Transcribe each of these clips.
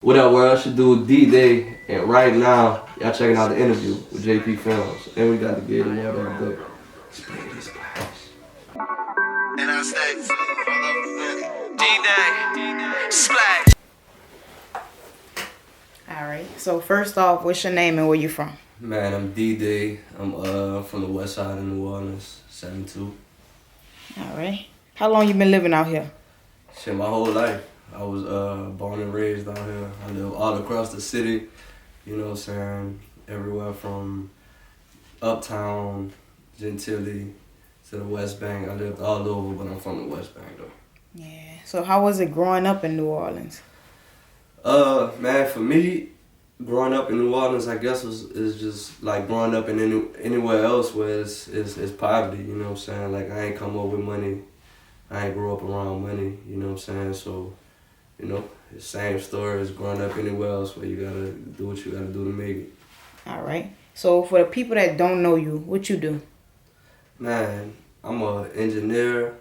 What up, world? I should do DeeDay, and right now, y'all checking out the interview with JayP Films, and we got to get it more than good. Splash, splash. And I say, DeeDay, splash. Alright, so first off, what's your name and where you from? Man, I'm DeeDay. I'm from the west side of New Orleans, 72. Alright. How long you been living out here? Shit, my whole life. I was born and raised out here. I live all across the city, you know what I'm saying? Everywhere from uptown, Gentilly, to the West Bank. I lived all over, but I'm from the West Bank though. Yeah. So how was it growing up in New Orleans? Man, for me, growing up in New Orleans, I guess is just like growing up in anywhere else where it's poverty, you know what I'm saying? Like I ain't come up with money. I ain't grew up around money, you know what I'm saying? So, you know, the same story as growing up anywhere else where you gotta do what you gotta do to make it. Alright. So for the people that don't know you, what you do? Man, I'm an engineer,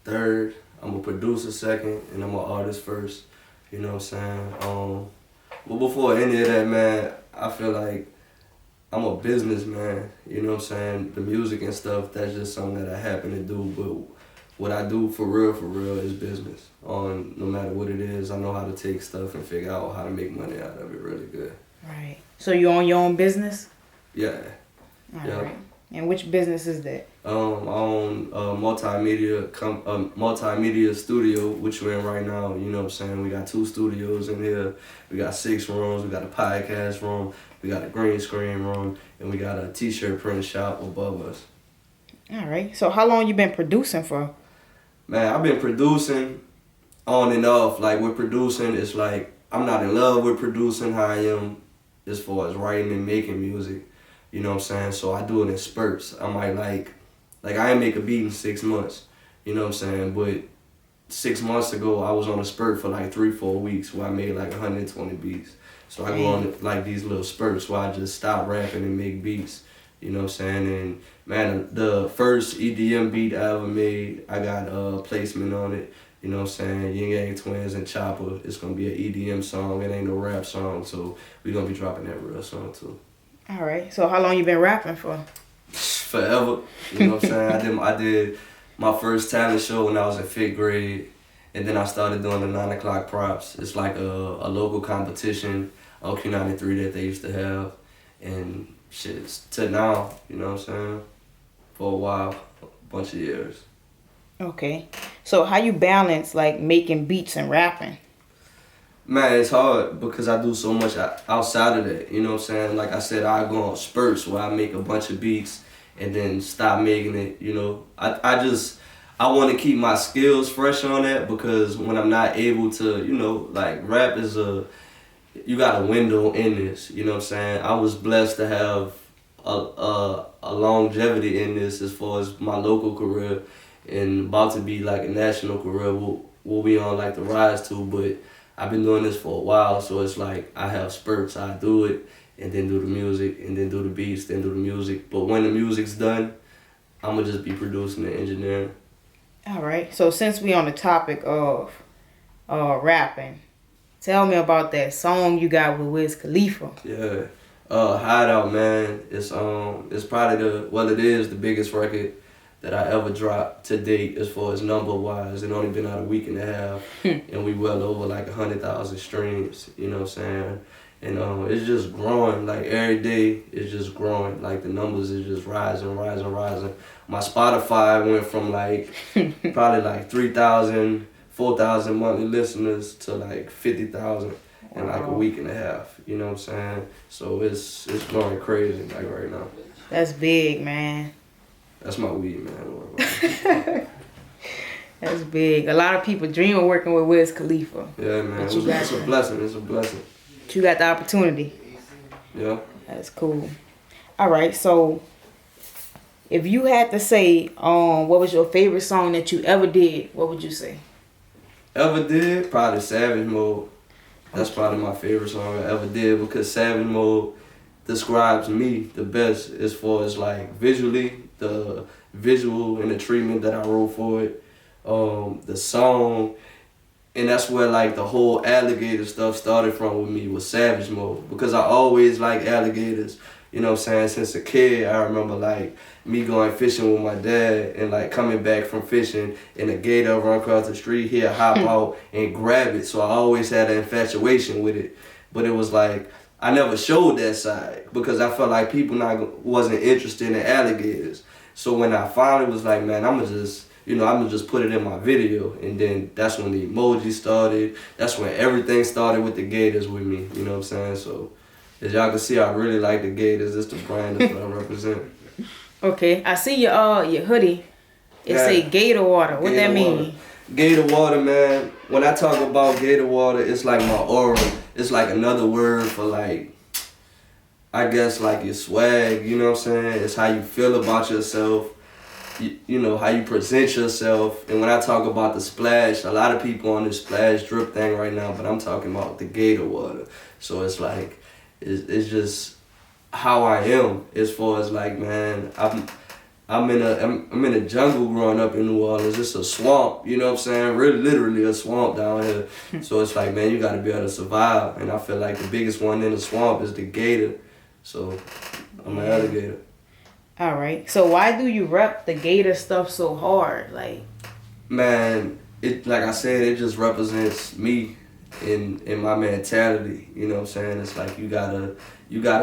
third, I'm a producer second, and I'm an artist first. You know what I'm saying? But before any of that, man, I feel like I'm a businessman. You know what I'm saying? The music and stuff, that's just something that I happen to do. But what I do for real is business. No matter what it is, I know how to take stuff and figure out how to make money out of it really good. Right. So you own your own business? Yeah. Alright. And which business is that? I own a multimedia studio, which we're in right now. You know what I'm saying? We got 2 studios in here. We got 6 rooms. We got a podcast room. We got a green screen room. And we got a t-shirt print shop above us. Alright. So how long you been producing for? Man, I've been producing on and off. Like with producing, it's like I'm not in love with producing how I am as far as writing and making music. You know what I'm saying? So I do it in spurts. I might like I ain't make a beat in 6 months. You know what I'm saying? But 6 months ago, I was on a spurt for like 3-4 weeks where I made like 120 beats. So I go on like these little spurts where I just stop rapping and make beats. You know what I'm saying? And man, the first EDM beat I ever made, I got placement on it. You know what I'm saying? Yin Yang Twins and Chopper. It's gonna be an EDM song. It ain't no rap song. So we gonna be dropping that real song too. Alright. So how long you been rapping for? Forever. You know what I'm saying? I did my first talent show when I was in 5th grade. And then I started doing the 9 o'clock props. It's like a local competition on Q93 that they used to have. And shit, to now, you know what I'm saying? For a while, a bunch of years. Okay. So how you balance like making beats and rapping? Man, it's hard because I do so much outside of that. You know what I'm saying? Like I said, I go on spurts where I make a bunch of beats and then stop making it. You know, I want to keep my skills fresh on that because when I'm not able to, you know, like rap is you got a window in this. You know what I'm saying? I was blessed to have a longevity in this as far as my local career and about to be like a national career. We'll be on like the rise to, but I've been doing this for a while, so it's like I have spurts. I do it, and then do the music, and then do the beats, then do the music. But when the music's done, I'm going to just be producing and engineering. All right. So since we on the topic of rapping, tell me about that song you got with Wiz Khalifa. Yeah. Hideout, man. It's probably the biggest record that I ever dropped to date as far as number-wise. It only been out a week and a half, and we well over like 100,000 streams, you know what I'm saying? And it's just growing, like every day it's just growing. Like the numbers is just rising. My Spotify went from like probably like 3,000, 4,000 monthly listeners to like 50,000 in like a week and a half, you know what I'm saying? So it's growing crazy like right now. That's big, man. That's my weed, man. That's big. A lot of people dream of working with Wiz Khalifa. Yeah, man. It's a blessing. It's a blessing. But you got the opportunity. Yeah. That's cool. All right. So, if you had to say, what was your favorite song that you ever did? What would you say? Ever did? Probably Savage Mode. That's probably my favorite song I ever did because Savage Mode describes me the best as far as like visually, the visual and the treatment that I wrote for it. The song And that's where like the whole alligator stuff started from with me, was Savage Mode, because I always like alligators. You know what I'm saying? Since a kid, I remember like me going fishing with my dad and like coming back from fishing and a gator run across the street, he'll hop out and grab it. So I always had an infatuation with it. But it was like, I never showed that side because I felt like people wasn't interested in alligators. So when I finally was like, man, I'm gonna just put it in my video. And then that's when the emoji started. That's when everything started with the gators with me. You know what I'm saying? So as y'all can see, I really like the gators. It's the brand that's what I represent. Okay, I see your hoodie. It say Gator Water. What that mean? Gator water, man. When I talk about Gator water, it's like my aura. It's like another word for like, I guess like your swag. You know what I'm saying? It's how you feel about yourself. You know, how you present yourself. And when I talk about the splash, a lot of people on this splash drip thing right now, but I'm talking about the Gator water. So it's like, it's just how I am as far as like, man, I'm in a jungle growing up in New Orleans. It's a swamp, you know what I'm saying? Really, literally a swamp down here. So it's like, man, you gotta be able to survive. And I feel like the biggest one in the swamp is the gator. So I'm an alligator. All right. So why do you rep the gator stuff so hard? Like, man, it like I said, it just represents me in my mentality. You know what I'm saying? It's like you gotta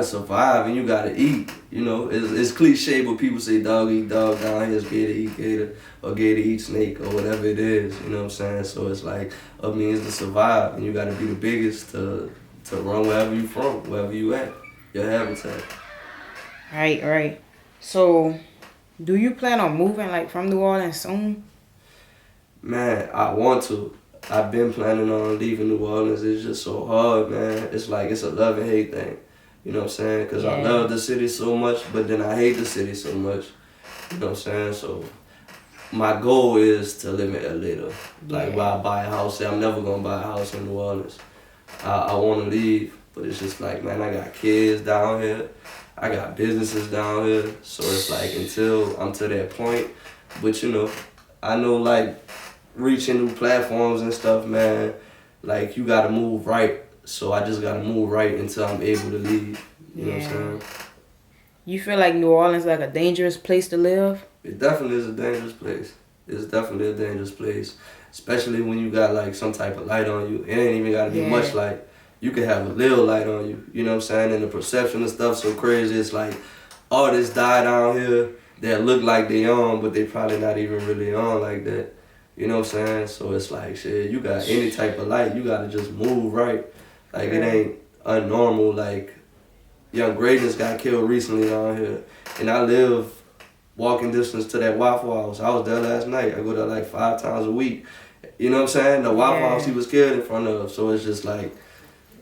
survive and you gotta eat. You know, it's cliche, but people say dog eat dog, down here is gator eat gator, or gator eat snake, or whatever it is. You know what I'm saying? So it's like a means to survive, and you gotta be the biggest to run wherever you from, wherever you at, your habitat. Right. So, do you plan on moving like from New Orleans soon? Man, I want to. I've been planning on leaving New Orleans. It's just so hard, man. It's like it's a love and hate thing. You know what I'm saying? Because I love the city so much, but then I hate the city so much. You know what I'm saying? So my goal is to live in LA though. Like, where I buy a house. I'm never going to buy a house in New Orleans. I want to leave, but it's just like, man, I got kids down here. I got businesses down here. So it's like until I'm to that point. But, you know, I know, like, reaching new platforms and stuff, man, like, you got to move right. So I just got to move right until I'm able to leave. You know what I'm saying? You feel like New Orleans like a dangerous place to live? It definitely is a dangerous place. It's definitely a dangerous place. Especially when you got like some type of light on you. It ain't even got to be much light. You could have a little light on you. You know what I'm saying? And the perception of stuff so crazy. It's like artists die down here that look like they on, but they probably not even really on like that. You know what I'm saying? So it's like, shit, you got any type of light, you got to just move right. Like, it ain't unnormal. Like, Young Greatness got killed recently down here. And I live walking distance to that Waffle House. I was there last night. I go there like 5 times a week. You know what I'm saying? The Waffle House he was killed in front of. So it's just like,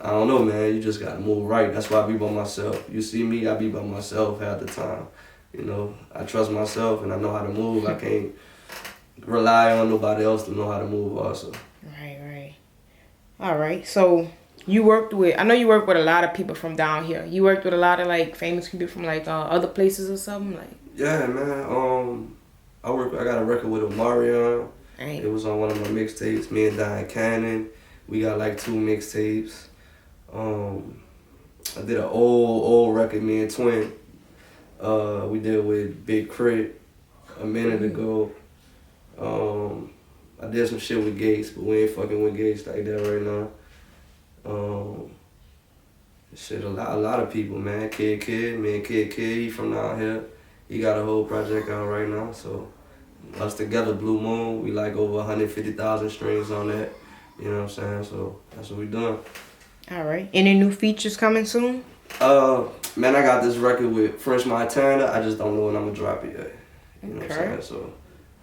I don't know, man. You just got to move right. That's why I be by myself. You see me, I be by myself half the time. You know, I trust myself and I know how to move. I can't rely on nobody else to know how to move also. Right. All right. So you worked with, I know you worked with a lot of people from down here. You worked with a lot of like famous people from like other places or something like. Yeah, man. I got a record with Omarion. Right. It was on one of my mixtapes. Me and Diane Cannon. We got like 2 mixtapes. I did an old record, me and Twin. We did with Big Crit a minute ago. I did some shit with Gates, but we ain't fucking with Gates like that right now. Shit, a lot of people, man. Kid, me and Kid, he from down here. He got a whole project out right now, so us together, Blue Moon, we like over 150,000 streams on that. You know what I'm saying? So that's what we doing. All right. Any new features coming soon? Man, I got this record with French Montana. I just don't know when I'm gonna drop it yet. You know what I'm saying? So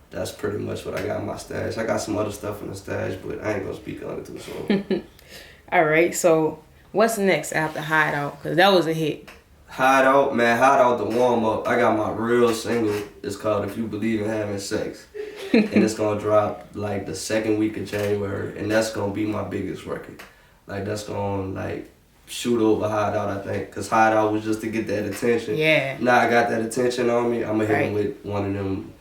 that's pretty much what I got in my stash. I got some other stuff in the stash, but I ain't gonna speak on it too soon. All right. So what's next after Hideout? Because that was a hit. Hideout, the warm up. I got my real single. It's called If You Believe in Having Sex. And it's gonna drop like the 2nd week of January. And that's gonna be my biggest record. Like, that's gonna like shoot over Hideout, I think. Cause Hideout was just to get that attention. Yeah. Now I got that attention on me. I'm gonna hit him with one of them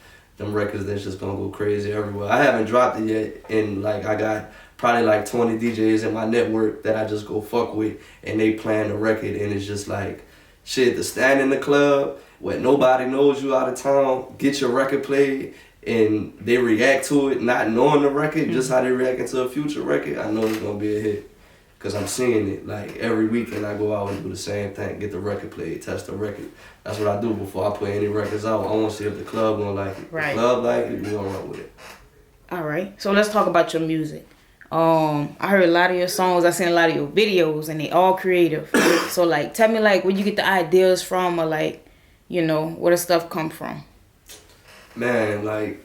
records that's just gonna go crazy everywhere. I haven't dropped it yet, and like I got probably like 20 DJs in my network that I just go fuck with, and they playing the record, and it's just like, shit, to stand in the club where nobody knows you out of town, get your record played, and they react to it, not knowing the record, just how they reacting to a future record, I know it's gonna be a hit. Cause I'm seeing it like every weekend. I go out and do the same thing, get the record played, test the record. That's what I do before I put any records out. I want to see if the club gonna like it. Right. The club like it, we gonna run with it. All right. So let's talk about your music. I heard a lot of your songs. I seen a lot of your videos, and they all creative. So like, tell me like where you get the ideas from, or like, you know, where the stuff come from. Man, like.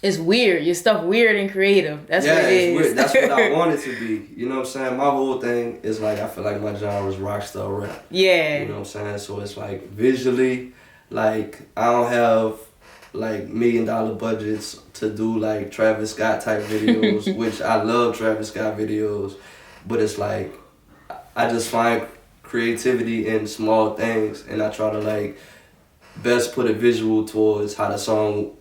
It's weird. Your stuff weird and creative. That's what it is. Weird. That's what I want it to be. You know what I'm saying? My whole thing is like, I feel like my genre is rock star rap. Yeah. You know what I'm saying? So it's like visually, like I don't have like $1 million budgets to do like Travis Scott type videos, which I love Travis Scott videos, but it's like I just find creativity in small things, and I try to like best put a visual towards how the song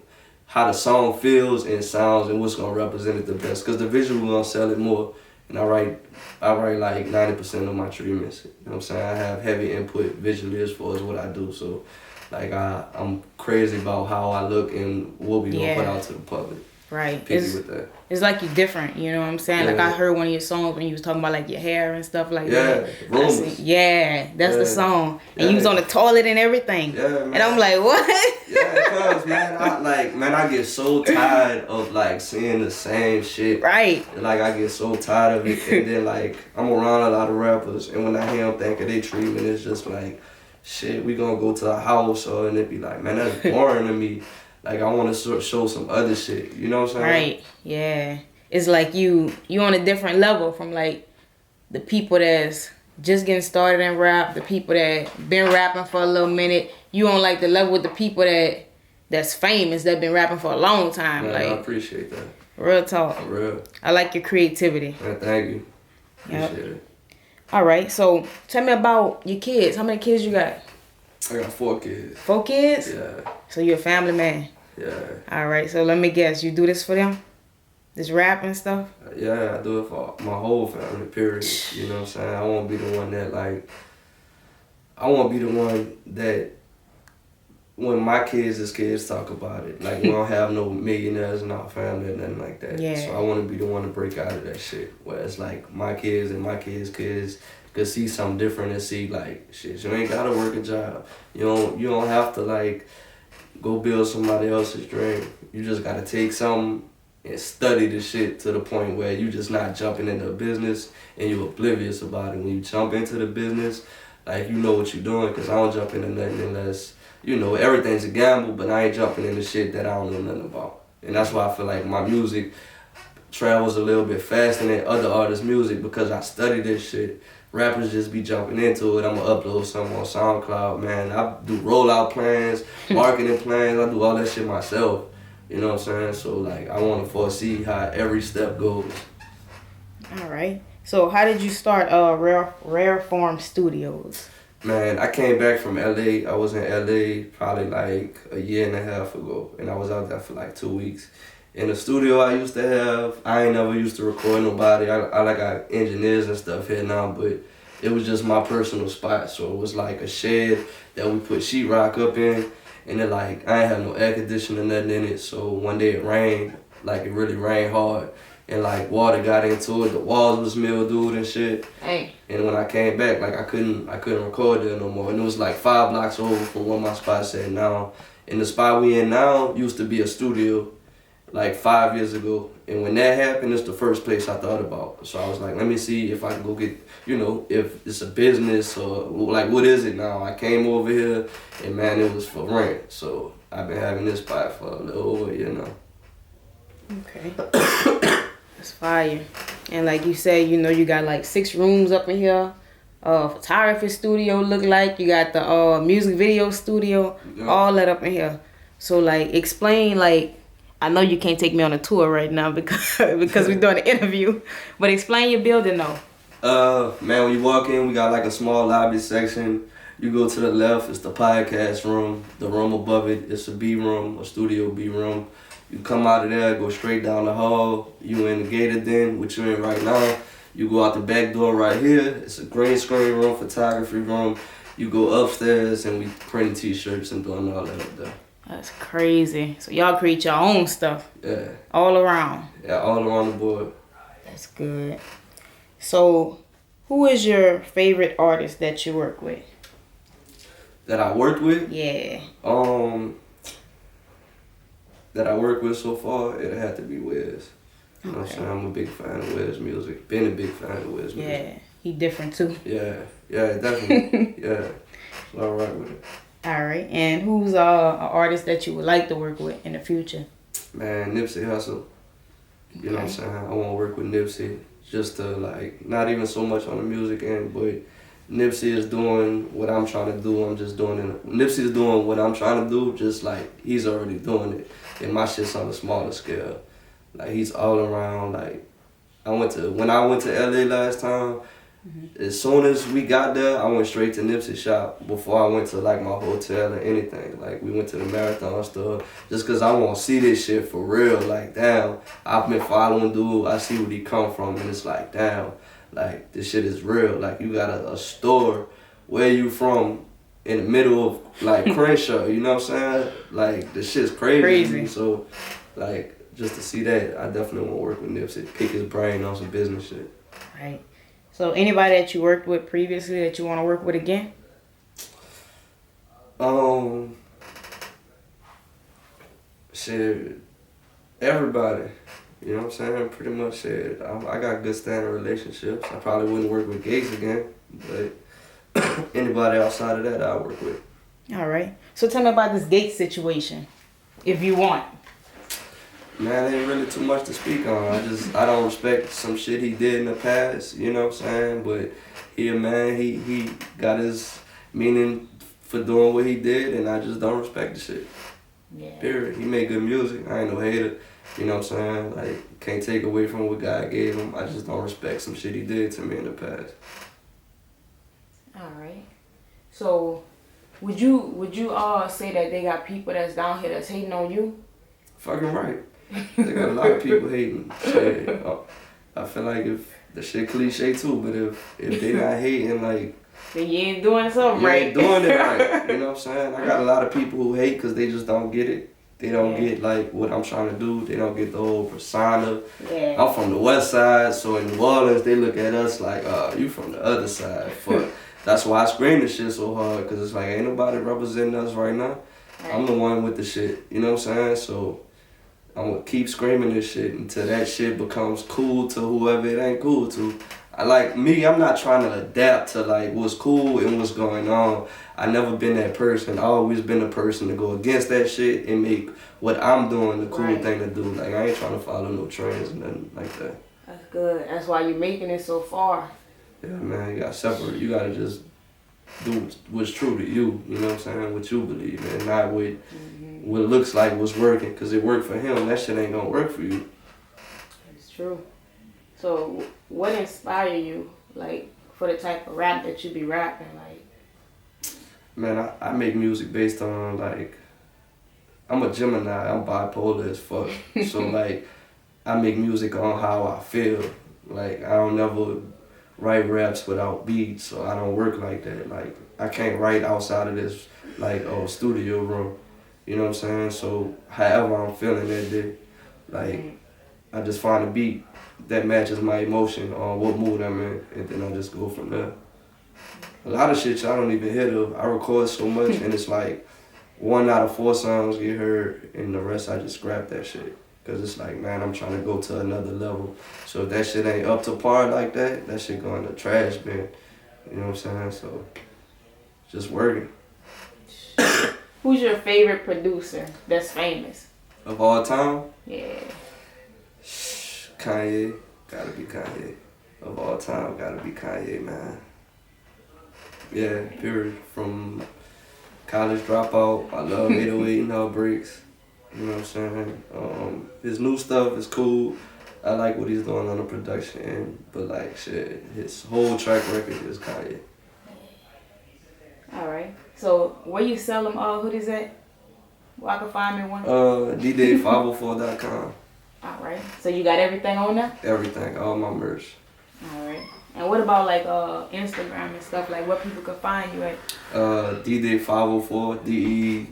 feels and sounds and what's gonna represent it the best. Cause the visual gonna sell it more. And I write like 90% of my treatments. You know what I'm saying? I have heavy input visually as far as what I do. So like I'm crazy about how I look and what we gonna put out to the public. Right. Picky with that. It's like you different, you know what I'm saying? Yeah. Like I heard one of your songs when you was talking about like your hair and stuff like that. Rumors. That's the song. And you was on the toilet and everything. Yeah, man. And I'm like, what? Yeah, cause man, I get so tired of like seeing the same shit. Right. Like I get so tired of it, and then like I'm around a lot of rappers, and when I hear them think of their treatment, it's just like, shit, we gonna go to a house, and it be like, man, that's boring to me. Like I want to show some other shit. You know what I'm saying? Right. Yeah. It's like you on a different level from like the people that's just getting started in rap, the people that been rapping for a little minute. You on like the level with the people that's famous, that been rapping for a long time. Man, like I appreciate that. Real talk. For real. I like your creativity. Man, thank you. Appreciate it. All right. So tell me about your kids. How many kids you got? I got 4 kids. 4 kids? Yeah. So you're a family man. Yeah. All right. So let me guess. You do this for them? This rap and stuff? Yeah, I do it for my whole family, period. You know what I'm saying? I won't be the one that like, I won't be the one that when my kids talk about it. Like we don't have no millionaires in our family or nothing like that. Yeah. So I want to be the one to break out of that shit. Where it's like my kids and my kids' kids could see something different and see like, shit, you ain't gotta work a job. You don't have to like go build somebody else's dream. You just gotta take something and study the shit to the point where you just not jumping into a business and you oblivious about it. When you jump into the business, like you know what you're doing, because I don't jump into nothing unless, you know, everything's a gamble, but I ain't jumping into shit that I don't know nothing about. And that's why I feel like my music travels a little bit faster than other artists' music, because I study this shit. Rappers just be jumping into it. I'm gonna upload something on SoundCloud, man. I do rollout plans, marketing plans, I do all that shit myself. You know what I'm saying? So like I wanna foresee how every step goes. All right. So how did you start Rare Form Studios? Man, I came back from LA. I was in LA probably like a year and a half ago, and I was out there for like 2 weeks. In the studio I used to have, I ain't never used to record nobody. I got engineers and stuff here now, but it was just my personal spot. So it was like a shed that we put sheetrock up in, and then like I ain't have no air conditioner or nothing in it. So one day it rained, like it really rained hard, and like water got into it. The walls was mildewed and shit. Hey. And when I came back, like I couldn't record there no more. And it was like 5 blocks over from where my spot at now. And the spot we in now used to be a studio like 5 years ago. And when that happened, it's the first place I thought about. So I was like, let me see if I can go get, you know, if it's a business or like what is it now? I came over here and man, it was for rent. So I've been having this spot for a little over a year now. Okay. That's fire. And like you said, you know, you got like 6 rooms up in here. Photography studio look like. You got the music video studio. Yeah. All that up in here. So like explain, like, I know you can't take me on a tour right now because we're doing an interview. But explain your building though. Man, when you walk in, we got like a small lobby section. You go to the left, it's the podcast room. The room above it, it's a B room, a studio B room. You come out of there, go straight down the hall. You in the gated den, which you're in right now. You go out the back door right here. It's a green screen room, photography room. You go upstairs and we printing t-shirts and doing all that up there. That's crazy. So y'all create your own stuff. Yeah. All around. Yeah, all around the board. That's good. So, who is your favorite artist that you work with? That I worked with? Yeah. That I worked with so far, it had to be Wiz. You know what I'm saying? I'm a big fan of Wiz music. Been a big fan of Wiz music. Yeah. He different too. Yeah, definitely. Yeah. So I rock with it. Alright. And who's an artist that you would like to work with in the future? Man, Nipsey Hussle. You know what I'm saying? I want to work with Nipsey just to like, not even so much on the music end, but Nipsey is doing what I'm trying to do. I'm just doing it. Nipsey is doing what I'm trying to do, just like he's already doing it. And my shit's on a smaller scale. Like he's all around. Like when I went to LA last time, as soon as we got there, I went straight to Nipsey's shop before I went to like my hotel or anything. Like we went to the Marathon store just cause I want to see this shit for real. Like damn, I've been following dude. I see where he come from and it's like damn, like this shit is real. Like you got a store where you from in the middle of like Crenshaw. You know what I'm saying? Like this shit's crazy. So like just to see that, I definitely want to work with Nipsey. Pick his brain on some business shit. Right. So anybody that you worked with previously that you want to work with again? Shit, everybody. You know what I'm saying? Pretty much shit. I got good standing relationships. I probably wouldn't work with Gates again, but anybody outside of that I work with. All right. So tell me about this Gates situation, if you want. Man, ain't really too much to speak on. I don't respect some shit he did in the past, you know what I'm saying? But he a man, he got his meaning for doing what he did, and I just don't respect the shit. Yeah. Period. He made good music. I ain't no hater, you know what I'm saying? Like, can't take away from what God gave him. I just don't respect some shit he did to me in the past. All right. So, would you all say that they got people that's down here that's hating on you? Fucking right. They got a lot of people hating. Shit. I feel like if the shit cliche too, but if they not hating, like then you ain't doing something you right. ain't doing it right. You know what I'm saying? I got a lot of people who hate because they just don't get it. They don't get like what I'm trying to do. They don't get the whole persona. Yeah. I'm from the west side, so in New Orleans they look at us like, you from the other side. Fuck. That's why I scream this shit so hard, because it's like ain't nobody representing us right now. Right. I'm the one with the shit. You know what I'm saying? So I'm gonna keep screaming this shit until that shit becomes cool to whoever it ain't cool to. I'm not trying to adapt to like what's cool and what's going on. I never been that person. I always been the person to go against that shit and make what I'm doing the cool thing to do. Like I ain't trying to follow no trends or nothing like that. That's good. That's why you're making it so far. Yeah, man, you gotta separate. You gotta just do what's true to you. You know what I'm saying? What you believe in, not what it looks like what's working. Cause it worked for him. That shit ain't gonna work for you. It's true. So, what inspired you, like, for the type of rap that you be rapping, like? Man, I make music based on like, I'm a Gemini. I'm bipolar as fuck. So like, I make music on how I feel. Like I don't never write raps without beats, so I don't work like that. Like I can't write outside of this like studio room. You know what I'm saying? So however I'm feeling that day, like I just find a beat that matches my emotion on what mood I'm in, and then I just go from there. A lot of shit y'all don't even hear though. I record so much and it's like 1 out of 4 songs get heard and the rest I just scrap that shit. Cause it's like, man, I'm trying to go to another level. So if that shit ain't up to par like that, that shit go in the trash bin. You know what I'm saying? So, just working. Who's your favorite producer that's famous? Of all time? Yeah. Kanye. Gotta be Kanye. Of all time, gotta be Kanye, man. Yeah, period. From college dropout, I love 808 and Heartbreaks. You know what I'm saying? His new stuff is cool. I like what he's doing on the production end, but like shit, his whole track record is Kanye. All right. So where you sell them all hoodies at? Where I can find me one? DeeDay504.com. Alright. So you got everything on there? Everything, all my merch. Alright. And what about like Instagram and stuff? Like where people can find you at? DeeDay504,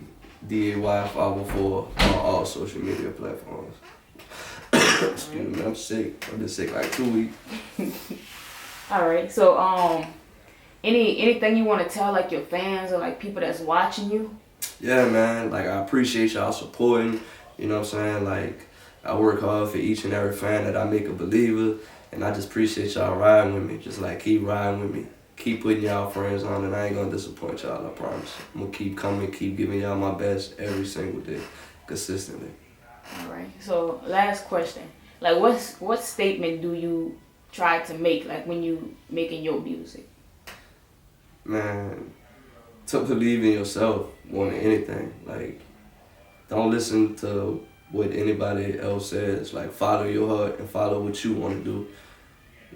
DeeDay504 on all social media platforms. Excuse me, I'm sick. I've been sick like 2 weeks. Alright. So anything you want to tell like your fans or like people that's watching you? Yeah, man. Like I appreciate y'all supporting. You know what I'm saying? Like I work hard for each and every fan that I make a believer. And I just appreciate y'all riding with me. Just like keep riding with me. Keep putting y'all friends on and I ain't gonna disappoint y'all, I promise. I'm gonna keep coming, keep giving y'all my best every single day. Consistently. Alright. So last question. Like what statement do you try to make like when you making your music? Man, to believe in yourself more than anything. Like don't listen to what anybody else says. Like follow your heart and follow what you want to do.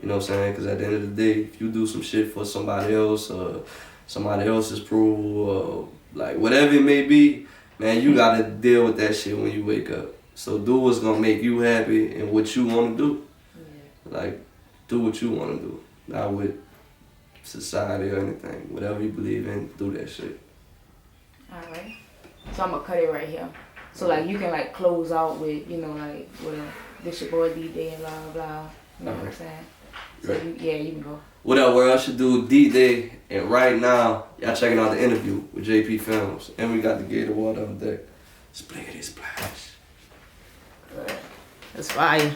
You know what I'm saying? Because at the end of the day, if you do some shit for somebody else or somebody else's approval or like whatever it may be, man, you got to deal with that shit when you wake up. So do what's going to make you happy and what you want to do. Yeah. Like, do what you want to do. Not with society or anything. Whatever you believe in, do that shit. Alright. So I'm going to cut it right here. So like you can like close out with, you know, like with this your boy DeeDay and blah blah. You know what I'm saying? So right. You can go. What up, world? I should do DeeDay, and right now y'all checking out the interview with JayP Films, and we got the Gator Water on deck. Spliggity splash. That's fire.